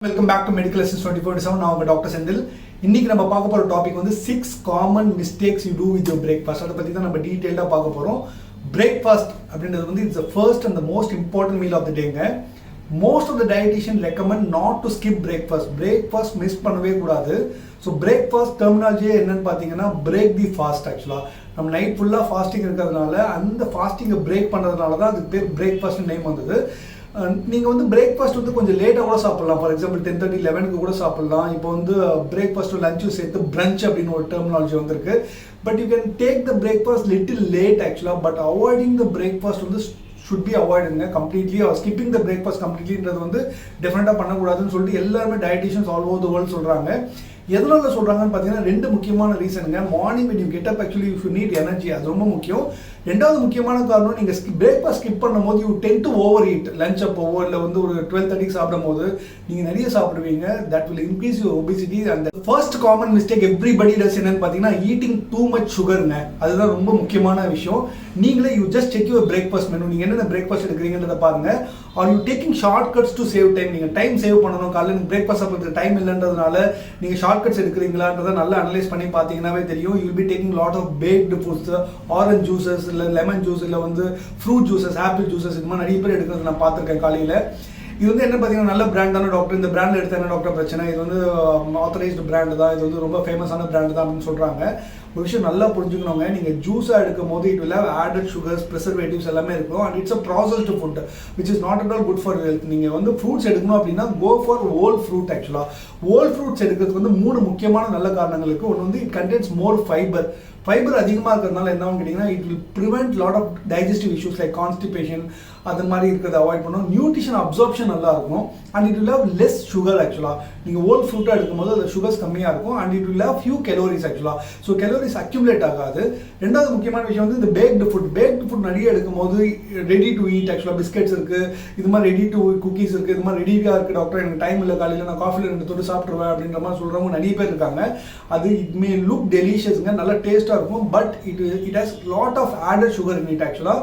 Welcome back to medical assist 24/7. நான் உங்க doctor Senthil. இன்னைக்கு நம்ம பார்க்க போற டாபிக் வந்து 6 common mistakes you do with your breakfast. அதை பத்தி தான் நம்ம டீடைலா பார்க்க போறோம். பிரேக்ஃபாஸ்ட் அப்படின்றது வந்து it's the first and the most important meal of the டேங்க. Most of the dietitian recommend not to skip breakfast. Breakfast miss பண்ணவே கூடாது. ஸோ பிரேக்ஃபாஸ்ட் டெர்மினாலஜியே என்னன்னு பார்த்தீங்கன்னா பிரேக் தி ஃபாஸ்ட். ஆக்சுவலாக நம்ம நைட் ஃபுல்லாக ஃபாஸ்டிங் இருக்கிறதுனால அந்த ஃபாஸ்டிங்கை பிரேக் பண்ணுறதுனால தான் அதுக்கு பேர் பிரேக்ஃபாஸ்ட் நேம் வந்தது. நீங்கள் வந்து பிரேக்ஃபாஸ்ட் வந்து கொஞ்சம் லேட்டாக கூட சாப்பிட்லாம். ஃபார் எக்ஸாம்பிள் 10:30 11க்கு கூட சாப்பிட்லாம். இப்போ வந்து பிரேக்ஃபாஸ்ட்டும் லஞ்சும் சேர்த்து பிரஞ்ச் அப்படின்னு ஒரு டெர்மினாலஜி வந்திருக்கு. But you can take the breakfast little late ஆக்சுவலாக. பட் அவாய்டிங் த பிரேக்ஃபாஸ்ட் வந்து should be avoided completely. Skipping the breakfast கம்ப்ளீட்லின்றது வந்து டெஃபினட்டாக பண்ணக்கூடாதுன்னு சொல்லிட்டு எல்லாருமே dietitians all over the world சொல்கிறாங்க. எதனால சொல்கிறாங்கன்னு பார்த்தீங்கன்னா ரெண்டு முக்கியமான ரீசனுங்க. Morning when you get up actually if you need energy, அது ரொம்ப முக்கியம். ரெண்டாவது முக்கியமான காரணம், நீங்கள் பிரேக்ஃபாஸ்ட் ஸ்கிப் பண்ணும் போது you tend to overeat. Lunch அப்போவோ இல்லை வந்து ஒரு 12:30 சாப்பிடும் போது நீங்கள் நிறைய சாப்பிடுவீங்க. That will increase your obesity. அந்த first common mistake everybody does என்னன்னு பார்த்தீங்கன்னா ஈட்டிங் டூ மச் சுகருங்க. அதுதான் ரொம்ப முக்கியமான விஷயம். நீங்களே you just check your breakfast menu. நீங்கள் என்னென்ன பிரேக்ஃபாஸ்ட் எடுக்கிறீங்கன்றத பாருங்க. Are you taking short cuts to save time. நீங்கள் டைம் சேவ் பண்ணணும். காலையில் பிரேக்ஃபாஸ்ட் சாப்பிட்றதுக்கு டைம் இல்லைன்றதுனால நீங்கள் ஷார்ட் கட்ஸ் எடுக்கிறீங்களான்றதை நல்லா அனலைஸ் பண்ணி பார்த்தீங்கன்னாவே தெரியும். You will be taking lot of packed foods, orange juices இல்லை லெமன் ஜூஸ் இல்லை வந்து ஃப்ரூட் ஜூசஸ், ஆப்பிள் ஜூசஸ், இது மாதிரி நிறைய பேர் எடுக்கிறது நான் பார்த்துருக்கேன் காலையில். இது வந்து என்ன பார்த்தீங்கன்னா நல்ல பிராண்டான டாக்டர், இந்த பிராண்டில் எடுத்த என்ன டாக்டர் பிரச்சனை, இது வந்து ஆத்தரைஸ்டு பிராண்டு தான், இது வந்து ரொம்ப ஃபேமஸான பிராண்டு தான் அப்படின்னு சொல்கிறாங்க. ஒரு விஷயம் நல்லா புரிஞ்சுக்கணுங்க. நீங்கள் ஜூஸாக எடுக்கும் போது it will have added sugars, preservatives எல்லாமே இருக்கும். And it's a processed food which is not at all good for health. நீங்கள் வந்து ஃப்ரூட்ஸ் எடுக்கணும் அப்படின்னா கோ ஃபார் ஹோல் ஃப்ரூட். ஆக்சுவலாக ஹோல் ஃப்ரூட்ஸ் எடுக்கிறதுக்கு வந்து 3 முக்கியமான நல்ல காரணங்களுக்கு. ஒன்று வந்து it contains more fibre. Fibre அதிகமாக இருக்கிறதுனால என்ன கேட்டிங்கன்னா it will prevent lot of digestive issues like constipation, அது மாதிரி இருக்கிறத அவாய்ட் பண்ணணும். நியூட்ரிஷன் அப்சார்ப்ஷன் நல்லா இருக்கும். And it will have less sugar. ஆக்சுவலாக நீங்கள் ஹோல் ஃப்ரூட்டாக எடுக்கும்போது அது சுகர்ஸ் கம்மியாக இருக்கும். And it will have few calories. ஆக்சுவலாக ஸோ கலோரிஸ் அக்யூமுலேட் ஆகாது. ரெண்டாவது முக்கியமான விஷயம் வந்து இந்த பேக்டு ஃபுட் நிறைய எடுக்கும்போது ரெடி டு ஈட். ஆக்சுவலாக பிஸ்கெட்ஸ் இருக்குது, இது மாதிரி ரெடி டு குக்கீஸ் இருக்குது, இது மாதிரி ரெடியாக இருக்குது. டாக்டர் எனக்கு டைம் இல்லை, காலையில் நான் காஃபியில் 2 தொட்டு சாப்பிட்ருவேன் அப்படின்ற மாதிரி சொல்கிறவங்க நிறைய பேர் இருக்காங்க. அது இட் மே லுக் டெலிஷியஸ்ங்க, நல்லா டேஸ்ட்டாக இருக்கும். But it has lot of added sugar in it. actually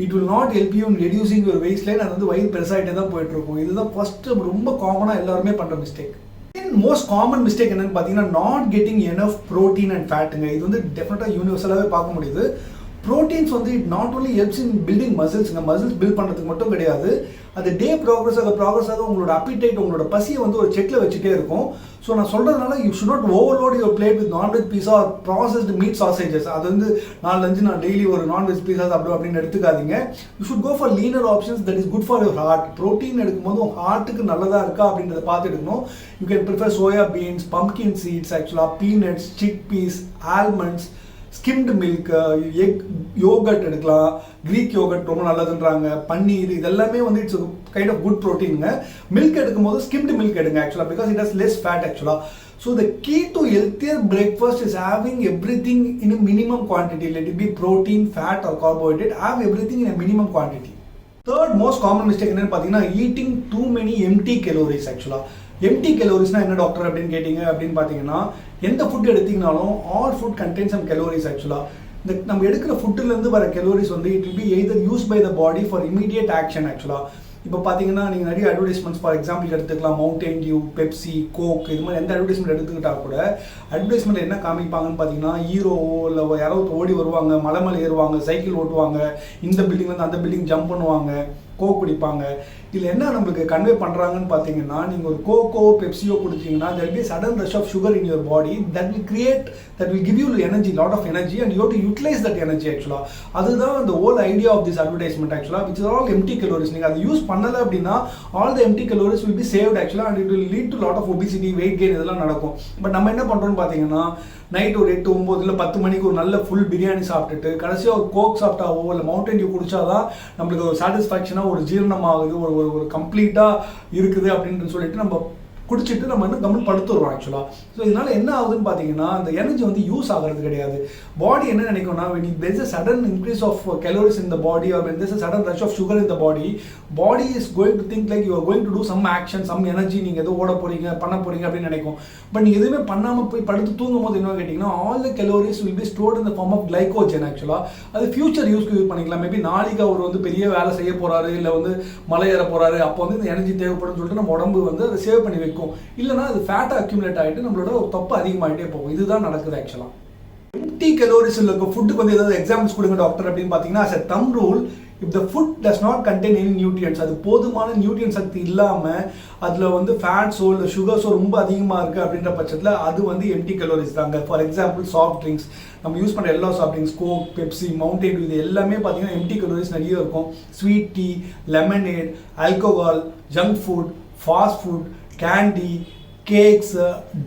it will not help you in reducing your waistline. அது வந்து வயிறு பெருசாகிட்டே தான் போயிட்டு இருக்கும். இதுதான் ஃபர்ஸ்ட் ரொம்ப காமனாக எல்லாருமே பண்ணுற மிஸ்டேக். மோஸ்ட் காமன் மிஸ்டேக் என்னன்னு பார்த்தீங்கன்னா not getting enough protein and ஃபேட்டுங்க. இது வந்து டெஃபினட்டாக யூனிவர்சலாகவே பார்க்க முடியுது. ப்ரோட்டீன்ஸ் வந்து it not only helps in building மசில்ஸுங்க. மசில்ஸ் பில்ட் பண்ணுறதுக்கு மட்டும் கிடையாது. அது டே ப்ராக்ரஸ் ஆக உங்களோட அப்பிடைட், உங்களோட பசியை வந்து ஒரு செக்கில் வச்சுட்டே இருக்கும். ஸோ நான் சொல்கிறதுனால you should not overload your plate with nonveg pizza or processed meat sausages. அது வந்து நான் டெய்லி ஒரு நான்வெஜ் பீஸா சாப்பிடுவேன் அப்படின்னு எடுத்துக்காதீங்க. You should go for leaner options that is good for your heart. Protein எடுக்கும்போது உங்கள் ஹார்ட்டுக்கு நல்லதாக இருக்கா அப்படின்றத பார்த்து எடுக்கணும். You can prefer soya beans, pumpkin seeds, ஆக்சுவலாக peanuts, chickpeas, almonds, skimmed milk, egg, yogurt எடுக்கலாம். க்ரீக் யோகட் ரொம்ப நல்லதுன்றாங்க. பன்னீர், இதெல்லாமே வந்து இட்ஸ் கைண்ட் ஆஃப் குட் ப்ரோட்டீனுங்க. மில்க் எடுக்கும்போது ஸ்கிம்டு மில்க் எடுங்க ஆக்சுவலாக, because it has less fat ஆக்சுவலாக. So the key to healthier breakfast is having everything in a minimum quantity. Let it be protein, fat or carbohydrate. Have everything in a minimum quantity. Third most common mistake என்னன்னு பார்த்தீங்கன்னா eating too many empty calories. ஆக்சுவலாக empty கலோரிஸ்னால் என்ன doctor அப்படின்னு கேட்டிங்க அப்படின்னு பார்த்தீங்கன்னா எந்த ஃபுட் எடுத்திங்கனாலும் all food contain some calories. ஆக்சுவலாக இந்த நம்ம எடுக்கிற ஃபுட்டுலேருந்து வர கலோரிஸ் வந்து it will be either use by the body for immediate action. ஆக்சுவலாக இப்போ பார்த்தீங்கன்னா நீங்கள் நிறைய அட்வர்டைஸ்மெண்ட்ஸ் ஃபார் எக்ஸாம்பிள் எடுத்துக்கலாம். மவுண்டன் டியூ, பெப்சி, கோக், இது மாதிரி எந்த அட்வர்டைஸ்மெண்ட் எடுத்துக்கிட்டா கூட அட்வர்டைஸ்மெண்ட் என்ன காமிப்பாங்கன்னு பார்த்தீங்கன்னா ஹீரோவோ இல்லை யாராவது ஓடி வருவாங்க, மலை ஏறுவாங்க, சைக்கிள் ஓட்டுவாங்க, இந்த பில்டிங்லேருந்து அந்த பில்டிங் ஜம்ப் பண்ணுவாங்க, கோக் குடிப்பாங்க. இதில் என்ன நம்மளுக்கு கன்வே பண்ணுறாங்கன்னு பார்த்தீங்கன்னா நீங்கள் ஒரு kho kho பெப்சியோ குடிச்சிங்கன்னா there will be a sudden rush of sugar in your body that will give you energy, lot of energy, and you have to utilize that energy. ஆக்சுவலாக அதுதான் the whole idea of this advertisement ஆக்சுவலாக, which is all empty calories. நீங்கள் அதை use பண்ணலை அப்படின்னா all the empty calories will be saved actually, and it will lead to lot of obesity, weight gain, இதெல்லாம் நடக்கும். But நம்ம என்ன பண்ணுறோம்னு பார்த்தீங்கன்னா நைட் ஒரு 8, 9 இல்லை 10 மணிக்கு ஒரு நல்ல ஃபுல் பிரியாணி சாப்பிட்டுட்டு கடைசியாக ஒரு கோக் சாப்பிட்டாவோ இல்லை மவுண்டன் டியூ குடிச்சாதான் நம்மளுக்கு ஒரு சாட்டிஸ்ஃபேக்ஷனாக ஒரு ஜீரணமாகுது, ஒரு கம்ப்ளீட்டாக இருக்குது அப்படின்னு சொல்லிட்டு நம்ம குடிச்சிட்டு நம்ம இன்னும் கம்மல் படுத்துடுறோம் ஆக்சுவலாக. ஸோ இதனால் என்ன ஆகுதுன்னு பார்த்தீங்கன்னா அந்த எனர்ஜி வந்து யூஸ் ஆகிறது கிடையாது. பாடி என்ன நினைக்கும்னா when there is a sudden increase of calories in the body or when there is a sudden rush of sugar in the body is going to think like you are going to do some action, some energy, நீங்கள் எதோ ஓட போகிறீங்க, பண்ண போகிறீங்க அப்படின்னு நினைக்கும். But நீங்கள் எதுவுமே பண்ணாமல் போய் படுத்து தூங்கும் போது என்ன கேட்டிங்கன்னா all the calories will be stored in the form of glycogen. ஆக்சுவலாக அது ஃபியூச்சர் யூஸ்க்கு யூஸ் பண்ணிக்கலாம். மேபி நாளைக்கு அவர் வந்து பெரிய வேலை செய்ய போகிறாரு, இல்லை வந்து மலை ஏற போகிறாரு, அப்போ வந்து இந்த எனர்ஜி தேவைப்படும் சொல்லிட்டு நம்ம உடம்பு வந்து அதை சேவ் பண்ணி வைக்கும். இருக்கும். இல்லைனா அது ஃபேட்டாக அக்யூமுலேட் ஆகிட்டு நம்மளோட தொப்பை அதிகமாகிட்டே போகும். இதுதான் நடக்குது ஆக்சுவலாக. எம்டி கலோரிஸ் இருக்க ஃபுட்டுக்கு வந்து ஏதாவது எக்ஸாம்பிள்ஸ் கொடுங்க டாக்டர் அப்படின்னு பார்த்தீங்கன்னா, as a thumb rule, if the food does not contain any nutrients, அது போதுமான நியூட்ரியன் சக்தி இல்லாமல் அதில் வந்து ஃபேட்ஸோ இல்லை சுகர்ஸோ ரொம்ப அதிகமாக இருக்குது அப்படின்ற பட்சத்தில் அது வந்து எம்டி கலோரிஸ் தாங்க. ஃபார் எக்ஸாம்பிள் சாஃப்ட் ட்ரிங்க்ஸ், நம்ம யூஸ் பண்ணுற எல்லா soft drinks, Coke, Pepsi, Mountain Dew, இது எல்லாமே பார்த்தீங்கன்னா எம்டி கலோரிஸ் நிறைய இருக்கும். Sweet tea, lemonade, alcohol, junk food, fast food, candy, cakes,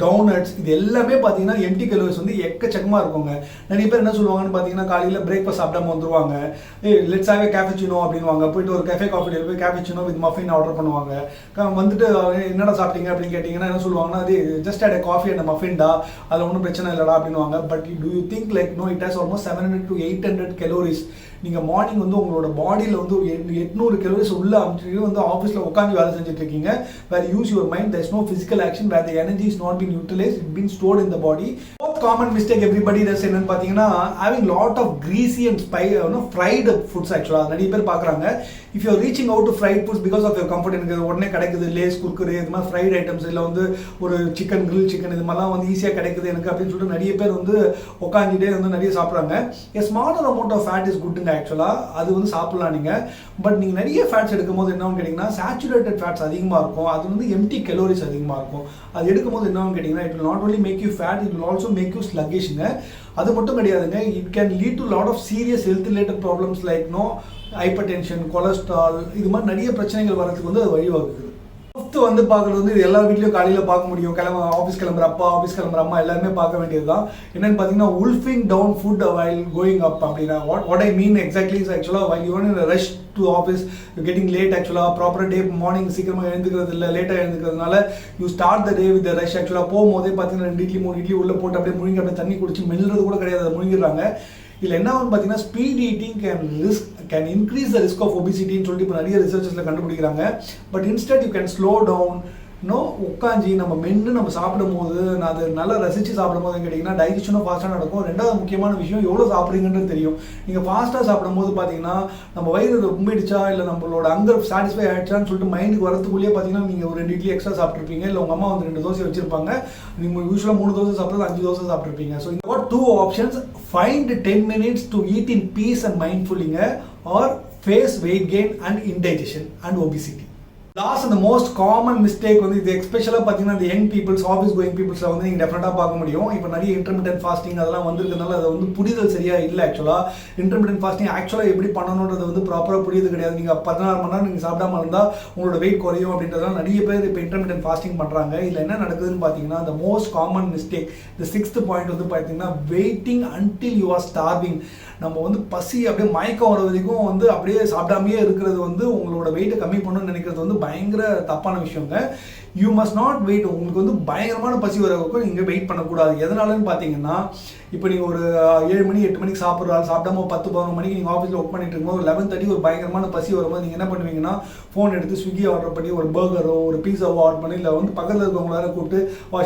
donuts, இது எல்லாமே பார்த்தீங்கன்னா எம்டி கலோரிஸ் வந்து எக்கச்சக்கமாக இருக்குங்க. நிறைய பேர் என்ன சொல்லுவாங்கன்னு பார்த்தீங்கன்னா, காலையில் பிரேக்ஃபாஸ்ட் சாப்பிடாம வந்துருவாங்க. லெட்ஸ் ஹேவ் ஏ கேஃபச்சினோ அப்படின்வாங்க. போயிட்டு ஒரு கேஃபே காஃபி போய் கேஃபச்சினோ வித் மஃபின் ஆர்டர் பண்ணுவாங்க. வந்துட்டு என்னடா சாப்பிட்டீங்க அப்படின்னு கேட்டிங்கன்னா என்ன சொல்லுவாங்கன்னா, அது ஜஸ்ட் அட் காஃபி அண்ட் மஃபின்டா, அதில் ஒன்றும் பிரச்சனை இல்லைடா அப்படின்வாங்க. But do you think like no, it has almost 700 to 800 calories. நீங்கள் மார்னிங் வந்து உங்களோட பாடியில் வந்து 800 கலோரிஸ் உள்ள அமைச்சு வந்து ஆஃபீஸில் உட்காந்து வேலை செஞ்சுட்டு இருக்கீங்க. Where use your mind, there is no physical action where the energy is not being utilized, it's been stored in the body. Most common mistake everybody does என்னன்னு பார்த்தீங்கன்னா, having lot of greasy and fried foods. ஆக்சுவலாக நிறைய பேர் பார்க்குறாங்க. if you are reaching out to fried foods because of your comfort, எனக்கு உடனே கிடைக்குது lace, Kurkure, இது மாதிரி ஃப்ரைட் ஐட்டம்ஸ், இல்லை வந்து ஒரு சிக்கன், கிரில் சிக்கன், இது மாதிரிலாம் வந்து ஈஸியாக கிடைக்குது எனக்கு அப்படின்னு சொல்லிட்டு நிறைய பேர் வந்து உட்காந்துட்டே வந்து நிறைய சாப்பிட்றாங்க. a smaller amount of fat is good. ஆக்சுவலாக அது வந்து சாப்பிடலாம் நீங்கள். பட் நீங்கள் நிறைய ஃபேட்ஸ் எடுக்கும் போது என்னன்னு கேட்டிங்கன்னா, சேச்சுரேட்டட் ஃபேட்ஸ் அதிகமாக இருக்கும். அது வந்து எம்டி கலோரிஸ் அதிகமாக இருக்கும். அது எடுக்கும்போது என்னன்னு கேட்டிங்கன்னா, it will not only make you fat, it will also make you sluggish-ங்க. அது மட்டும் கிடையாதுங்க, it can lead to lot of serious health related problems like hyper tension, cholesterol, இது மாதிரி நிறைய பிரச்சனைகள் வரதுக்கு வந்து அது வழிவகுக்குது. ஃபிஃப்த்து வந்து பார்க்குறது வந்து இது எல்லா வீட்லையும் காலையில் பார்க்க முடியும். ஆஃபீஸ் கிளம்புற அப்பா, ஆஃபீஸ் கிளம்புற அம்மா எல்லாருமே பார்க்க வேண்டியது தான். என்னென்னு பார்த்தீங்கன்னா, wolfing down food while going up அப்படின்னா what I mean exactly is actually while you are in a rush to office, you getting late. ஆக்சுவலாக ப்ராப்பர் டே மார்னிங் சீக்கிரமாக எழுந்துக்கிறது இல்லை, லேட்டாக எழுந்துக்கிறதுனால you start the day with the rush. ஆக்சுவலாக போகும்போதே பார்த்தீங்கன்னா 2 இட்லி 3 இட்லி உள்ளே போட்டு அப்படியே முழுங்கி அப்படியே தண்ணி குடிச்சு மெல்லுறது கூட கிடையாது, அதை முழுங்கிடுறாங்க. இதில் என்ன ஆகுன்னு பார்த்தீங்கன்னா, speed eating can increase the risk of ஒபிசிட்டின்னு சொல்லிட்டு இப்போ நிறைய ரிசர்ச்சஸில் கண்டுபிடிக்கிறாங்க. But instead you can slow down. உட்காந்து நம்ம மென்று நம்ம சாப்பிடும் போது, நான் அதை நல்லா ரசித்து சாப்பிடும் போது கேட்டிங்கன்னா டைஜஷனும் ஃபாஸ்ட்டாக நடக்கும். ரெண்டாவது முக்கியமான விஷயம், எவ்வளோ சாப்பிட்றீங்கன்றது தெரியும். நீங்கள் ஃபாஸ்ட்டாக சாப்பிடும் போது பார்த்தீங்கன்னா, நம்ம வயிறு ரொம்பிடுச்சா இல்லை நம்மளோட அங்கே சாட்டிஸ்ஃபை ஆகிடுச்சான்னு சொல்லிட்டு மைண்டுக்கு வரத்துக்குள்ளேயே பார்த்தீங்கன்னா, நீங்கள் ஒரு 2 இட்லி எக்ஸ்ட்ரா சாப்பிட்ருப்பீங்க, இல்லை உங்கள் அம்மா வந்து 2 தோசை வச்சிருப்பாங்க, நீங்கள் யூஸ்வலாக 3 தோசை சாப்பிட்றது 5 தோசை சாப்பிட்ருப்பீங்க. ஸோ இந்த 2 options, find 10 minutes to eat in peace and mindfully, or face weight gain and indigestion and obesity. Last அந்த மோஸ்ட் காமன் மிஸ்டேக் வந்து இது எஸ்பெஷலாக பார்த்தீங்கன்னா இந்த யங் பீப்புள்ஸ், ஆஃபீஸ் கோயிங் பீப்புள்ஸில் வந்து நீங்கள் டெஃபினட்டாக பார்க்க முடியும். இப்போ நிறைய இன்டர்மிட்டன்ட் ஃபாஸ்டிங் அதெல்லாம் வந்துருக்கனால அதை வந்து புரிதல் சரியாக இல்லை. ஆக்சுவலாக இன்டர்மிட்டன்ட் ஃபாஸ்டிங் ஆக்சுவலாக எப்படி பண்ணணுன்றது வந்து ப்ராப்பராக புரியுது கிடையாது. நீங்கள் 16 மணி நேரம் நீங்கள் சாப்பிடாம இருந்தால் உங்களோட வெயிட் குறையும் அப்படின்றதுனால நிறைய பேர் இப்போ இன்டர்மிட்டன்ட் ஃபாஸ்டிங் பண்ணுறாங்க. இதில் என்ன நடக்குதுன்னு பார்த்தீங்கன்னா, the most common mistake, the 6th point வந்து பார்த்தீங்கன்னா, waiting until you are starving. நம்ம வந்து பசி அப்படியே மயக்கம் வர வரைக்கும் வந்து அப்படியே சாப்பிடாமையே இருக்கிறது வந்து உங்களோட வெயிட்டை கம்மி பண்ணணும்னு நினைக்கிறது வந்து பயங்கர தப்பான விஷயங்க. You must not wait. உங்களுக்கு வந்து பயங்கரமான பசி வர வரைக்கும் நீங்கள் வெயிட் பண்ணக்கூடாது. எதனாலன்னு பார்த்தீங்கன்னா, இப்போ நீங்கள் ஒரு 7 மணி 8 மணிக்கு சாப்பிட்றாரு, சாப்பிடாம 10-11 மணிக்கு நீங்கள் ஆஃபீஸில் ஒர்க் பண்ணிட்டு இருக்கும்போது 11:30 ஒரு பயங்கரமான பசி வரும்போது நீங்கள் என்ன பண்ணுவீங்கன்னா, ஃபோன் எடுத்து ஸ்விக்கி ஆர்டர் பண்ணி ஒரு பர்கரோ ஒரு பீஸாவோ ஆர்டர் பண்ணி, இல்லை வந்து பக்கத்தில் இருக்கவங்களால கூப்பிட்டு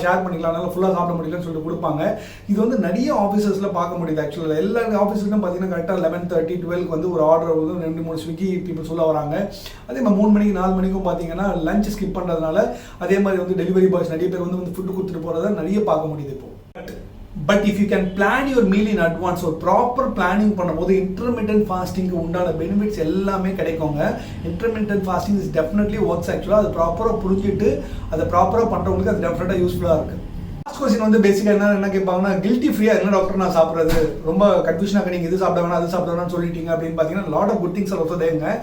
ஷேர் பண்ணிக்கலாம், அதனால ஃபுல்லாக சாப்பிட முடியலன்னு சொல்லிட்டு கொடுப்பாங்க. இது வந்து நிறைய ஆஃபீஸஸில் பார்க்க முடியுது. ஆக்சுவலாக எல்லா ஆஃபீஸுக்கும் பார்த்தீங்கன்னா கரெக்டாக 11:30 12 வந்து ஒரு ஆர்டர் வந்து 2-3 ஸ்விக்கி பீப்புள் சொல்ல வராங்க. அதே மாதிரி 3 மணிக்கு 4 மணிக்கும் பார்த்தீங்கன்னா லஞ்ச் ஸ்கிப் பண்ணுறதுனால அதே மாதிரி வந்து டெலிவரி பாய்ஸ் நிறைய பேர் வந்து ஃபுட்டு கொடுத்துட்டு போகிறத நிறைய பார்க்க முடியுது இப்போ. But if you can plan your meal in advance, ஒரு ப்ராப்பர் பிளானிங் பண்ணும்போது இன்டர்மிட்டன்ட் ஃபாஸ்டிங்க்கு உண்டான பெனிஃபிட்ஸ் எல்லாமே கிடைக்குங்க. Intermittent fasting is definitely works. ஆக்சுவலாக அது ப்ராப்பராக புரிஞ்சுட்டு அதை ப்ராப்பராக பண்ணுறவங்களுக்கு அது டெஃபினட்டாக யூஸ்ஃபுல்லாக இருக்குது. லாஸ்ட் கொஸ்டின் வந்து பேசிக்காக என்ன கேட்பாங்கன்னா, கில்ட்டி ஃப்ரீயாக என்ன டாக்டர் நான் சாப்பிட்றது, ரொம்ப கன்ஃபியூஷனாக நீங்கள் இது சாப்பிட வேணாம் அது சாப்பிட வேணாம்னு சொல்லிட்டீங்க அப்படின்னு பார்த்தீங்கன்னா, lot of good things are also தேங்க.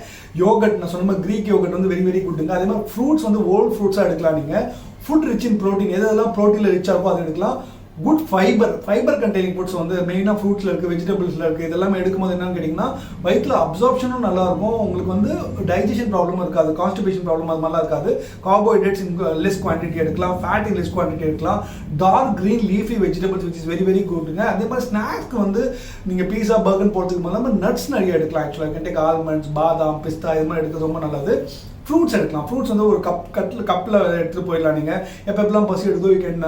யோகட், நான் சொன்ன மாதிரி க்ரீக் யோகட் வந்து வெரி வெரி குட்டுங்க. அதே மாதிரி ஃப்ரூட்ஸ் வந்து ஹோல் ஃப்ரூட்ஸாக எடுக்கலாம். நீங்கள் ஃபுட் ரிச் இன் ப்ரோட்டீன், எதெல்லாம் ப்ரோட்டீனில் ரிச் ஆகும் அது எடுக்கலாம். குட் ஃபைபர் கண்டெய்னிங் ஃபுட்ஸ் வந்து மெயினாக ஃப்ரூட்ஸில் இருக்குது, வெஜிடபிள்ஸில் இருக்குது. இதெல்லாமே எடுக்கும்போது என்னன்னு கேட்டிங்கன்னா, வயிற்றில் அப்சார்ப்ஷனும் நல்லாயிருக்கும், உங்களுக்கு வந்து டைஜஷன் ப்ராப்ளம் இருக்காது, கான்ஸ்டிபேஷன் ப்ராப்ளம் அது மாதிரிலாம் இருக்காது. கார்போஹைட்ரேட்ஸ் இன் லெஸ் குவான்டிட்டி எடுக்கலாம், ஃபேட் இன் லெஸ் குவான்டிட்டி எடுக்கலாம். Dark green leafy vegetables which is very very குட்டுங்க. அதே மாதிரி ஸ்நாக்ஸ்க்கு வந்து நீங்கள் பீஸா பர்கர் போகிறதுக்கு இல்லாமல் நட்ஸ் நிறைய எடுக்கலாம். ஆக்சுவலாக கேட்டேக் ஆல்மண்ட்ஸ், பாதாம், பிஸ்தா இது மாதிரி எடுக்கிறது ரொம்ப நல்லது. ஃப்ரூட்ஸ் எடுக்கலாம். ஃப்ரூட்ஸ் வந்து ஒரு கப்பில் எடுத்துகிட்டு போயிடலாம். நீங்கள் எப்பெல்லாம் பசி எடுத்தோ யூ கேன்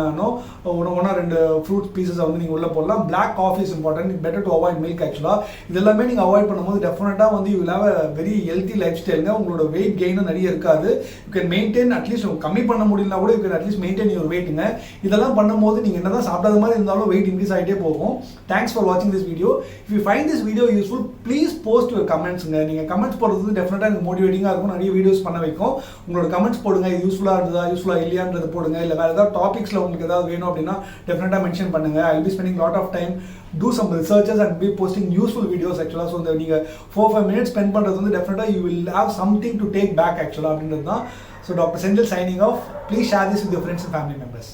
ஒன்றா 2 ஃப்ரூட்ஸ் பீசஸை வந்து நீங்கள் உள்ளே போடலாம். Black coffee is important, better to avoid milk. ஆக்சுவலாக இதெல்லாமே நீங்கள் அவாய்ட் பண்ணும்போது டெஃபினட்டாக வந்து you will have a very healthy life ஸ்டைலுங்க. உங்களோட வெயிட் கெயினும் நிறைய இருக்காது. யூ கேன் மெயின்டைன், அட்லீஸ்ட் கம்மி பண்ண முடியலனா கூட you can at least maintain your வெயிட்டுங்க. இதெல்லாம் பண்ணும்போது நீங்கள் என்ன தான் சாப்பிடாத மாதிரி இருந்தாலும் வெயிட் இன்க்ரீஸ் ஆகிட்டே போகும். தேங்க்ஸ் ஃபார் வாட்சிங் this video. If you find this video useful, please post your கமெண்ட்ஸுங்க. நீங்கள் கமெண்ட்ஸ் போடுறது டெஃபினட்டாக எனக்கு மோட்டிவேட்டிங்காக இருக்கும், நிறைய வீடியோஸ் பண்ண வைக்கும். உங்களோட கமெண்ட்ஸ் போடுங்க, இது யூஸ்ஃபுல்லாக இருந்ததா யூஸ்ஃபுல்லாக இல்லையான்றது போடுங்க. இல்லை வேறு ஏதாவது டாபிக்ஸில் உங்களுக்கு ஏதாவது வேணும் அப்படின்னா டெஃபினட்டாக மென்ஷன் பண்ணுங்க. I will be spending lot of time, do some researches and be posting useful videos actually. So நீங்கள் 4-5 minutes spend பண்ணுறது வந்து டெஃபினட்டாக you will have something to take back actually அப்படின்றது தான். So Dr. Sendil signing off. Please share this with your friends and family members.